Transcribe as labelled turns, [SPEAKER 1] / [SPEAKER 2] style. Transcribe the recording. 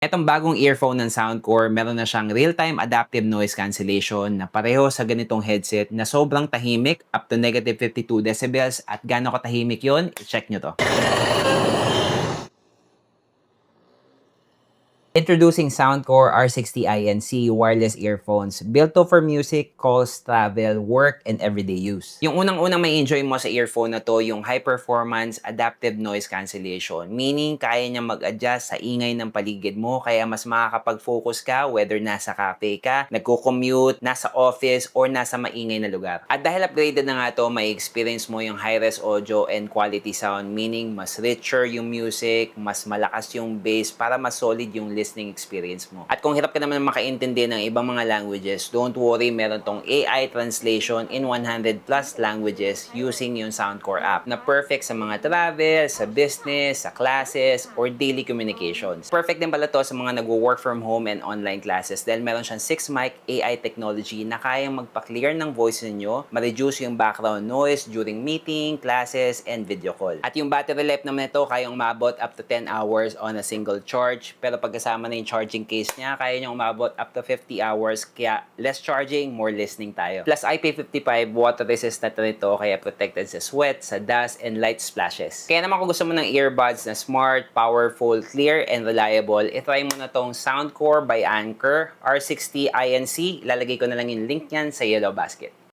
[SPEAKER 1] Etong bagong earphone ng Soundcore, meron na siyang real-time adaptive noise cancellation na pareho sa ganitong headset na sobrang tahimik, up to negative 52 decibels, at gaano katahimik yon, i-check nyo to. Introducing Soundcore R60 INC wireless earphones built to for music, calls, travel, work, and everyday use. Yung unang-unang may enjoy mo sa earphone na to, yung high-performance adaptive noise cancellation. Meaning, kaya niya mag-adjust sa ingay ng paligid mo, kaya mas makakapag-focus ka whether nasa cafe ka, nagko-commute, nasa office, or nasa maingay na lugar. At dahil upgraded na nga to, may experience mo yung high-res audio and quality sound, meaning mas richer yung music, mas malakas yung bass para mas solid yung listening experience mo. At kung hirap ka naman makaintindi ng ibang mga languages, don't worry, meron tong AI translation in 100 plus languages using yung Soundcore app na perfect sa mga travel, sa business, sa classes, or daily communications. Perfect din pala to sa mga nagwo-work from home and online classes dahil meron siyang 6 mic AI technology na kayang magpa-clear ng voice ninyo, ma-reduce yung background noise during meeting, classes, and video call. At yung battery life naman ito, kayang umabot up to 10 hours on a single charge, pero pagkasama na yung charging case niya, kaya niyang umabot up to 50 hours, kaya less charging, more listening tayo. Plus IP55 water resistant na ito, kaya protected sa sweat, sa dust, and light splashes. Kaya naman kung gusto mo ng earbuds na smart, powerful, clear, and reliable, itry mo na tong Soundcore by Anker R60 INC. Ilalagay ko na lang yung link niyan sa yellow basket.